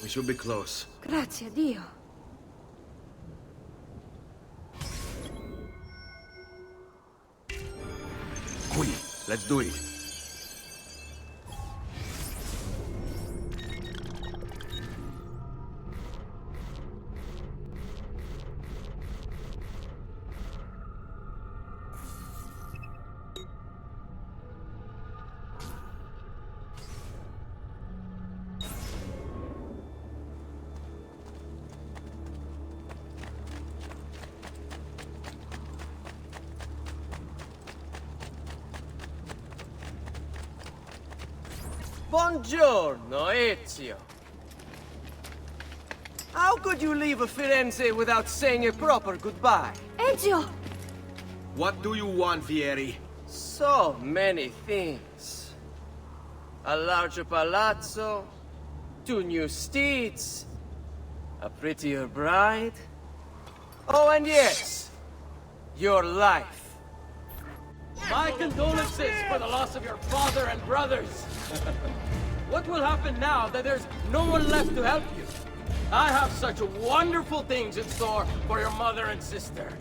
We should be close. Grazie a Dio. Qui, let's do it. Buongiorno, Ezio. How could you leave Firenze without saying a proper goodbye? Ezio! What do you want, Vieri? So many things. A larger palazzo, 2 new steeds, a prettier bride. Oh, and yes, your life. My condolences for the loss of your father and brothers. What will happen now that there's no one left to help you? I have such wonderful things in store for your mother and sister.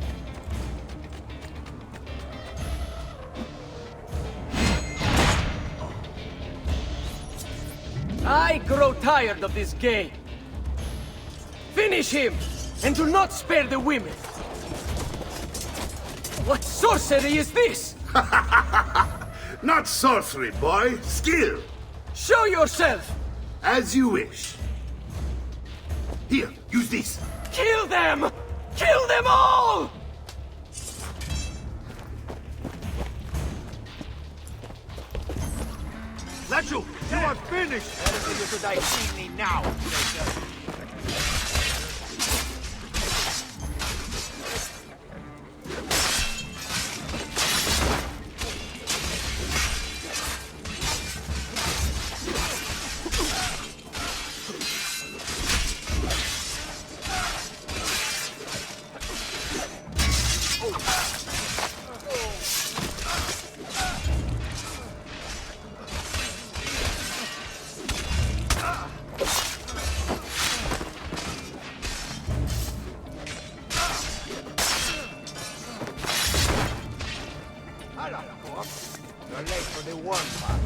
I grow tired of this game. Finish him, and do not spare the women. What sorcery is this? Not sorcery, boy. Skill. Show yourself! As you wish. Here, use this. Kill them! Kill them all! Lachu, you are finished! You should have seen me now, traitor. You're late for the warm part.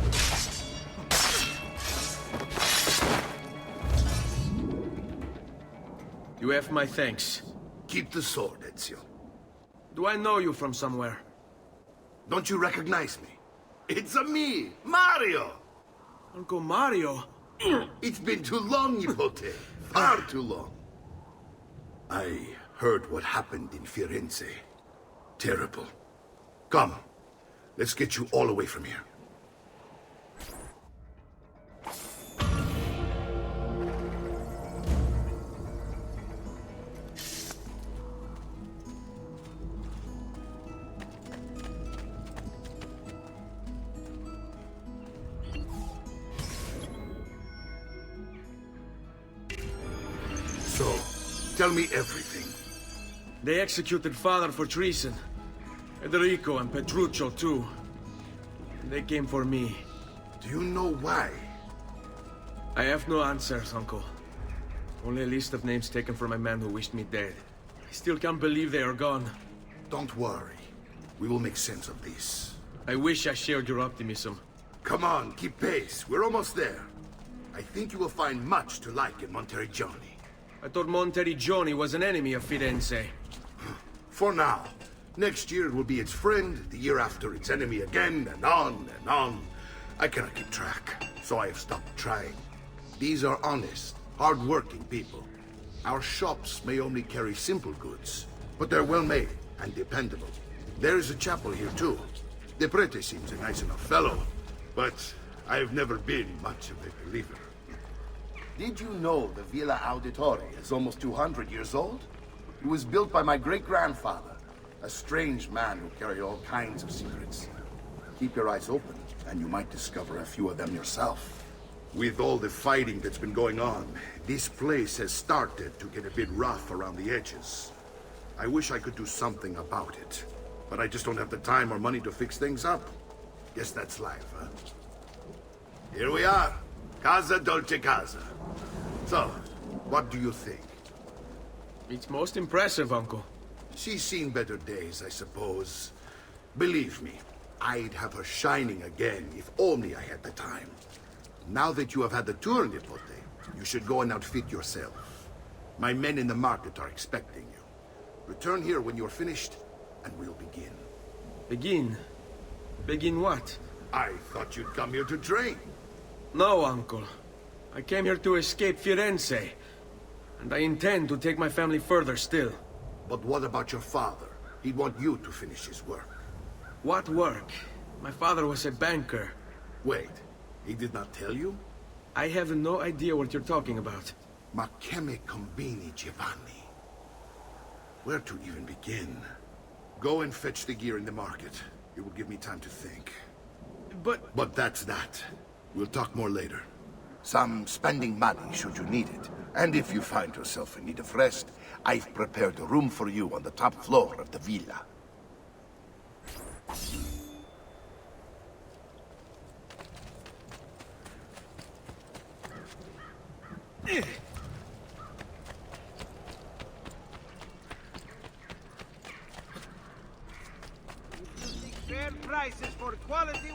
You have my thanks. Keep the sword, Ezio. Do I know you from somewhere? Don't you recognize me? It's a me, Mario! Uncle Mario? It's been too long, Nipote. Far too long. I heard what happened in Firenze. Terrible. Come, let's get you all away from here. So, tell me everything. They executed father for treason. Federico and Petruccio, too. They came for me. Do you know why? I have no answers, Uncle. Only a list of names taken from my men who wished me dead. I still can't believe they are gone. Don't worry. We will make sense of this. I wish I shared your optimism. Come on, keep pace. We're almost there. I think you will find much to like in Monteriggioni. I thought Monteriggioni was an enemy of Firenze. For now. Next year it will be its friend, the year after its enemy again, and on and on. I cannot keep track, so I have stopped trying. These are honest, hard-working people. Our shops may only carry simple goods, but they're well-made and dependable. There is a chapel here, too. The prete seems a nice enough fellow, but I have never been much of a believer. Did you know the Villa Auditore is almost 200 years old? It was built by my great-grandfather, a strange man who carried all kinds of secrets. Keep your eyes open, and you might discover a few of them yourself. With all the fighting that's been going on, this place has started to get a bit rough around the edges. I wish I could do something about it, but I just don't have the time or money to fix things up. Guess that's life, huh? Here we are. Casa Dolce Casa. So, What do you think? It's most impressive, Uncle. She's seen better days, I suppose. Believe me, I'd have her shining again if only I had the time. Now that you have had the tour, Nipote, you should go and outfit yourself. My men in the market are expecting you. Return here when you're finished, and we'll begin. Begin? Begin what? I thought you'd come here to train. No, Uncle. I came here to escape Firenze. And I intend to take my family further still. But what about your father? He'd want you to finish his work. What work? My father was a banker. Wait, he did not tell you? I have no idea what you're talking about. Ma che me combini, Giovanni? Where to even begin? Go and fetch the gear in the market. It will give me time to think. But that's that. We'll talk more later. Some spending money should you need it. And if you find yourself in need of rest, I've prepared a room for you on the top floor of the villa. Fair prices for quality.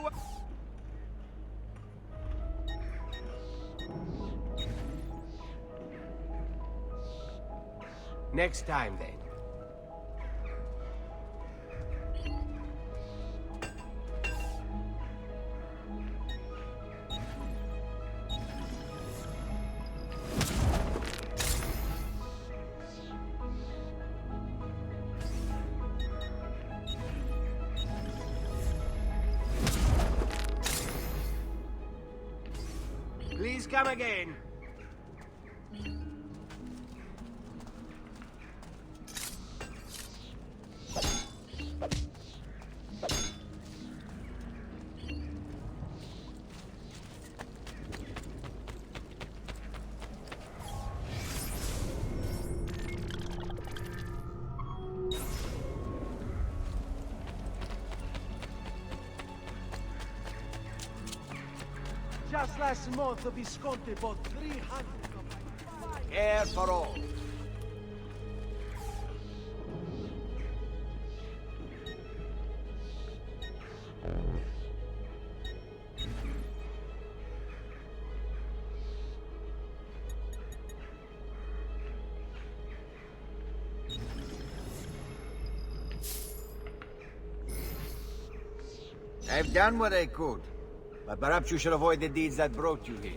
Next time, then. Please come again. Just last month, the Visconti bought 300 of my... Air for all. I've done what I could. But perhaps you should avoid the deeds that brought you here.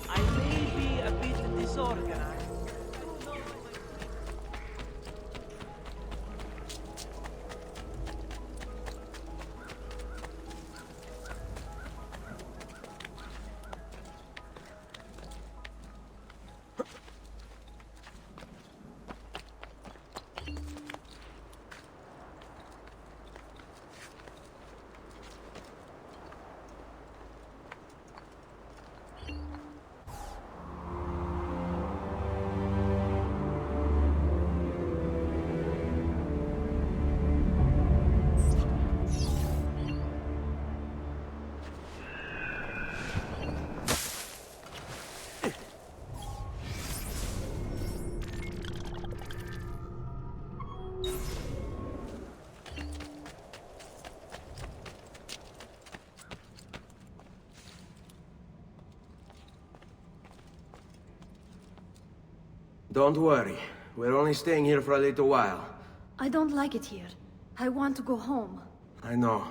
I may be a bit disorganized. Don't worry. We're only staying here for a little while. I don't like it here. I want to go home. I know.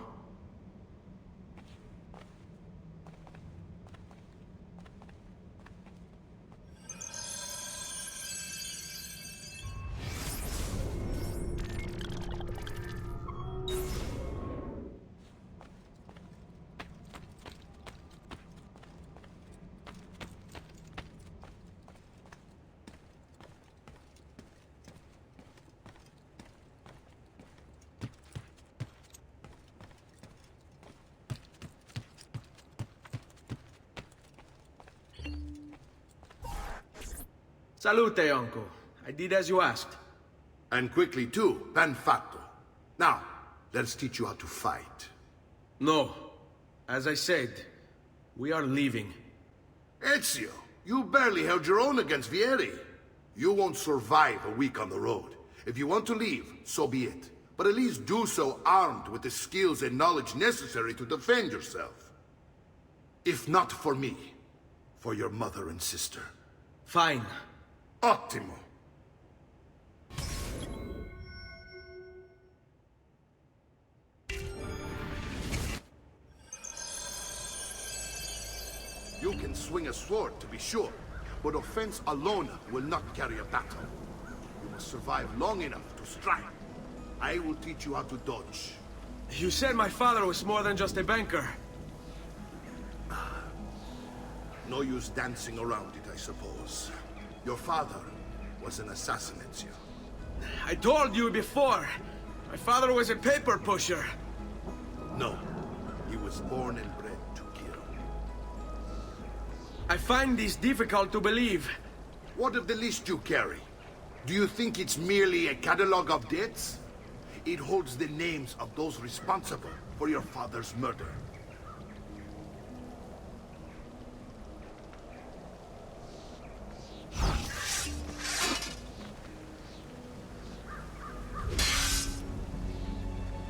Salute, Uncle. I did as you asked. And quickly too, pen fatto. Now, let's teach you how to fight. No. As I said, we are leaving. Ezio, you barely held your own against Vieri. You won't survive a week on the road. If you want to leave, so be it. But at least do so armed with the skills and knowledge necessary to defend yourself. If not for me, for your mother and sister. Fine. Ottimo. You can swing a sword, to be sure, but offense alone will not carry a battle. You must survive long enough to strike. I will teach you how to dodge. You said my father was more than just a banker. No use dancing around it, I suppose. Your father was an assassin, Ezio. I told you before. My father was a paper pusher. No, he was born and bred to kill. I find this difficult to believe. What of the list you carry? Do you think it's merely a catalog of debts? It holds the names of those responsible for your father's murder.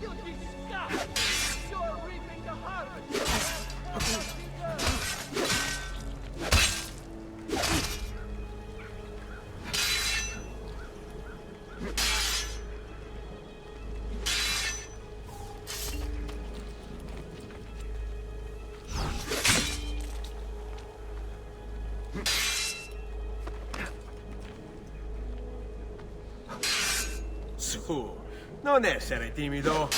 You disgust! You're reaping the harvest! Su, non essere timido.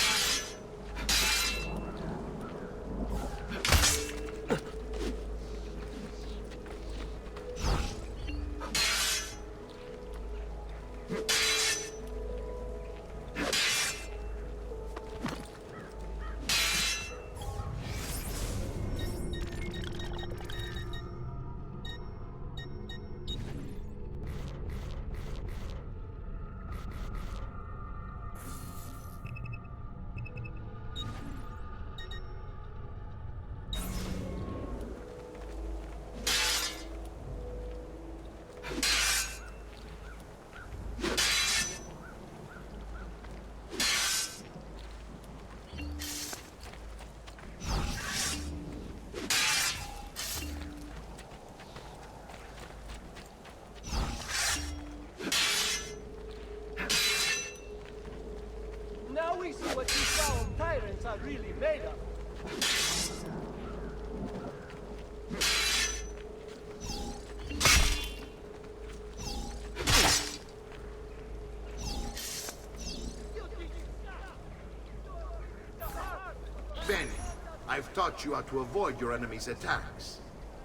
Now we see what these foul tyrants are really made of. Bene, I've taught you how to avoid your enemy's attacks.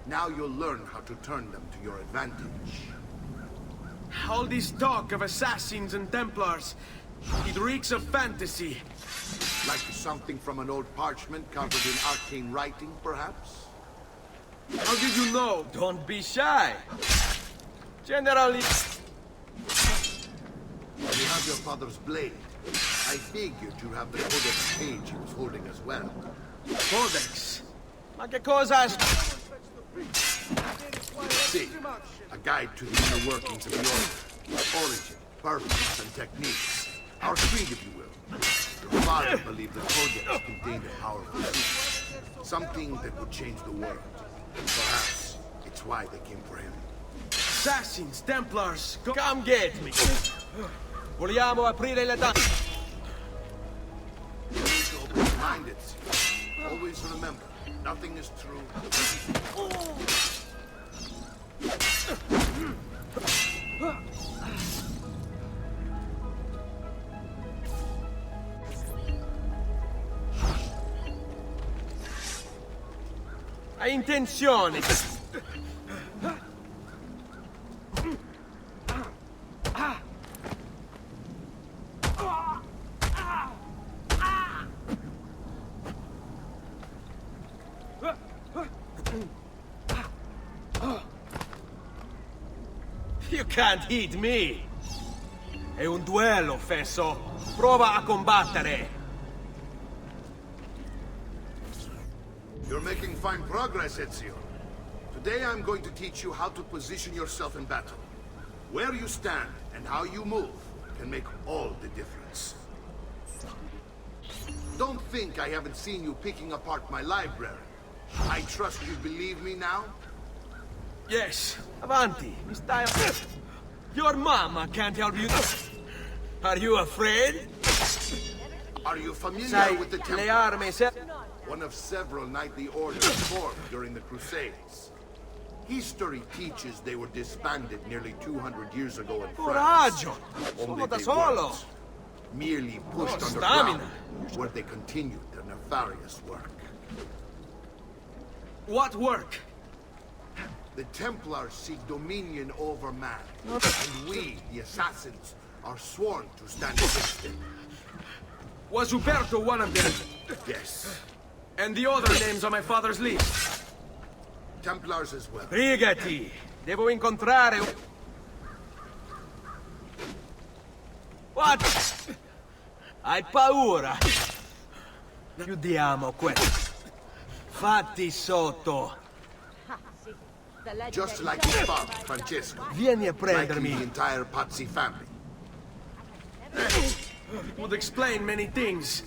Now you'll learn how to turn them to your advantage. All this talk of assassins and Templars, it reeks of fantasy. Like something from an old parchment covered in arcane writing, perhaps? How did you know? Don't be shy. Generally... You have your father's blade. I figured you have the codex page he was holding as well. Codex? Ma che cosa... See, a guide to the inner workings of the order. Origin, purpose, and techniques. Our creed, if you will. Your father believed the codex contained a powerful secret. Something that would change the world. Perhaps it's why they came for him. Assassins, Templars, come get me. Vogliamo aprire le date. Open-minded. Always remember, nothing is true. Hai intenzione. You can't hit me. È un duello, fesso. Prova a combattere. You're making fine progress, Ezio. Today I'm going to teach you how to position yourself in battle. Where you stand and how you move can make all the difference. Don't think I haven't seen you picking apart my library. I trust you believe me now? Yes. Avanti, mi stai... Your mama can't help you. Are you afraid? Are you familiar Sai, with the le Templar? armi se... One of several knightly orders formed during the Crusades. History teaches they were disbanded nearly 200 years ago in France. Coraggio! Only Sono da they solo! weren't. Merely pushed Oh, underground, stamina. where they continued their nefarious work. What work? The Templars seek dominion over man, and we, the Assassins, are sworn to stand against it. Was Uberto one of them? Yes, And the other names on my father's list? Templars as well. Brigati! Devo incontrare... What? Hai paura? Chiudiamo questo. Fatti sotto. Just like his father, Francesco. Vieni a Like the prendermi. entire Pazzi family. Would explain many things.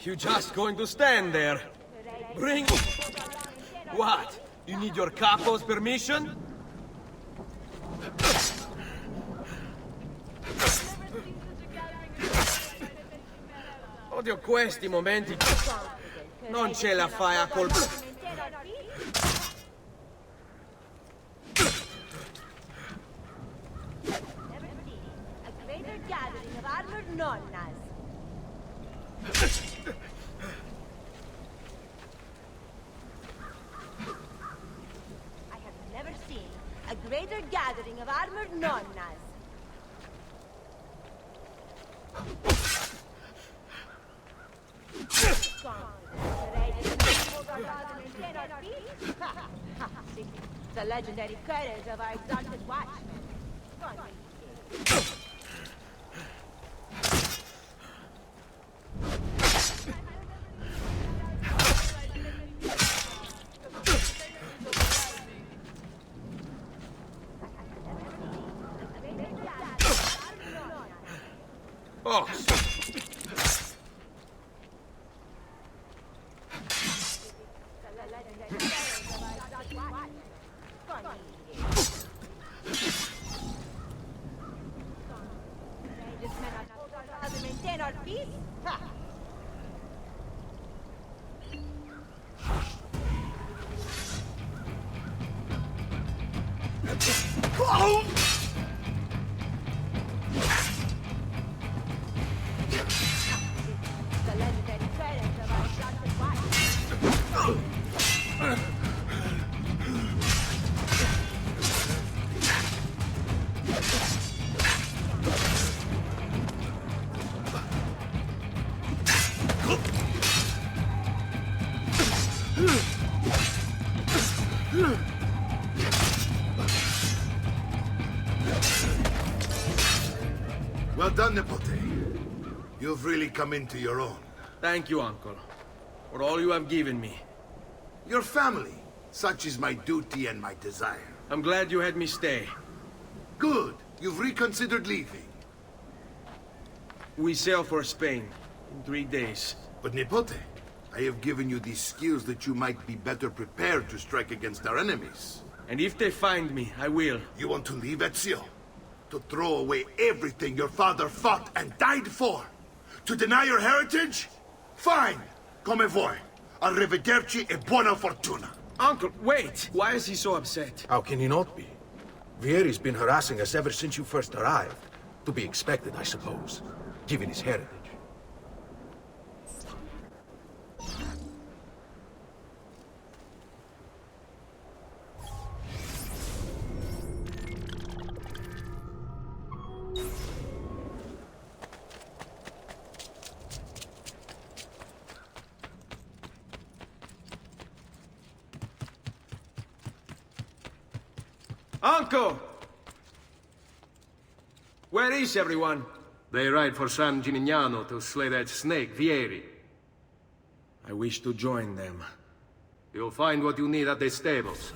You just going to stand there? Bring... What? You need your capo's permission? Odio questi momenti. Non ce la fai a colpo. Greater gathering of armored nonnas. The legendary courage of our exalted watchmen. Oh. Maintain our peace? The legendary courage of our exalted watchmen. Well done, Nepote. You've really come into your own. Thank you, Uncle, for all you have given me. Your family. Such is my duty and my desire. I'm glad you had me stay. Good. You've reconsidered leaving. We sail for Spain in 3 days. But Nipote, I have given you these skills that you might be better prepared to strike against our enemies. And if they find me, I will. You want to leave Ezio? To throw away everything your father fought and died for? To deny your heritage? Fine! Come vuoi. Arrivederci e buona fortuna. Uncle, wait! Why is he so upset? How can he not be? Vieri's been harassing us ever since you first arrived. To be expected, I suppose, given his heritage. Uncle! Where is everyone? They ride for San Gimignano to slay that snake, Vieri. I wish to join them. You'll find what you need at the stables.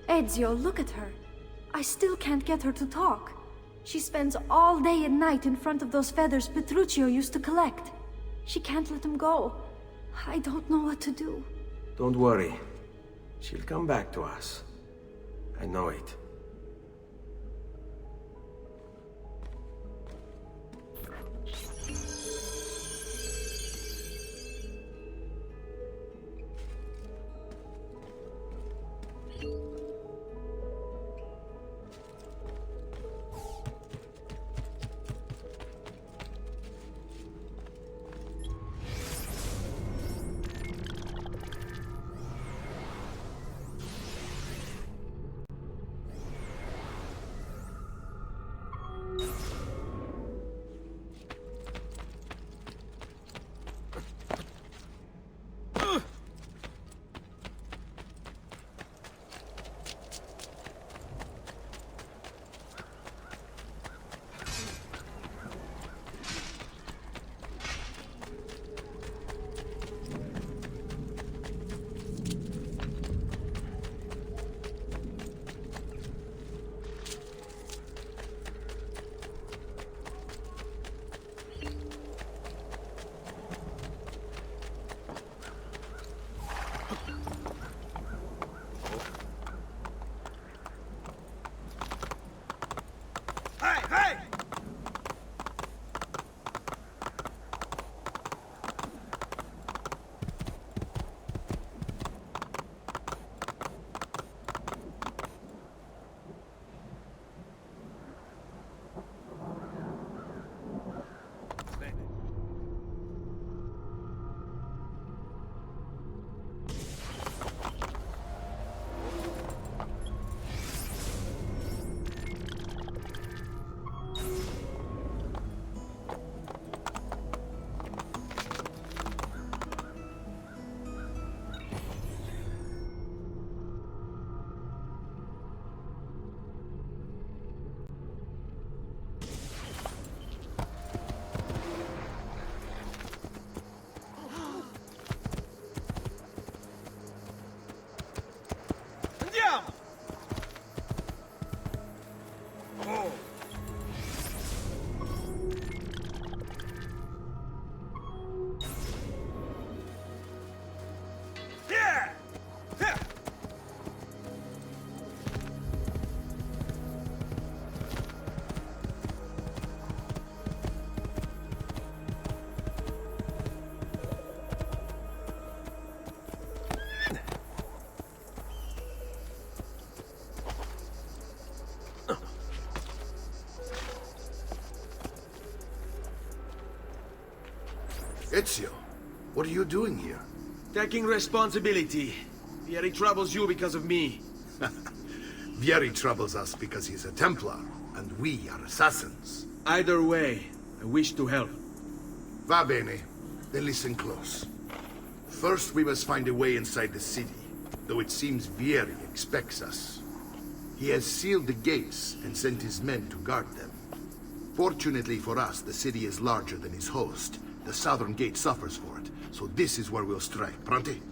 Ezio, look at her. I still can't get her to talk. She spends all day and night in front of those feathers Petruchio used to collect. She can't let them go. I don't know what to do. Don't worry. She'll come back to us. I know it. Ezio, what are you doing here? Taking responsibility. Vieri troubles you because of me. Vieri troubles us because he's a Templar, and we are assassins. Either way, I wish to help. Va bene. Then listen close. First, we must find a way inside the city, though it seems Vieri expects us. He has sealed the gates and sent his men to guard them. Fortunately for us, the city is larger than his host. The southern gate suffers for it, so this is where we'll strike. Pronti?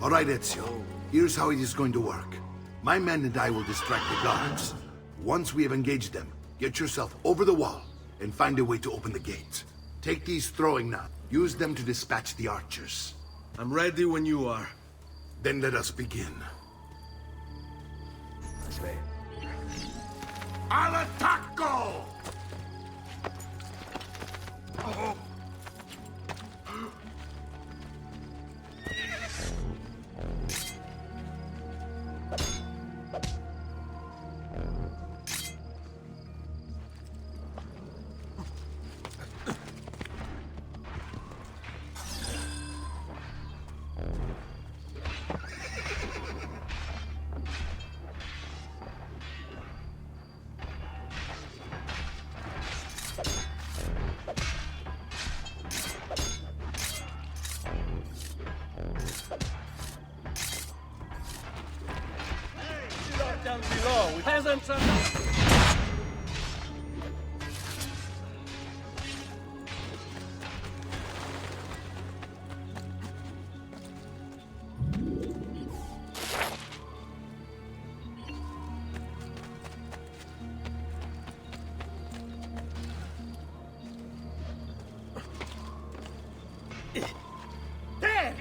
All right, Ezio. Here's how it is going to work. My men and I will distract the guards. Once we have engaged them, get yourself over the wall and find a way to open the gate. Take these throwing knives. Use them to dispatch the archers. I'm ready when you are. Then let us begin. Al attacco! Down below, peasants are not... There!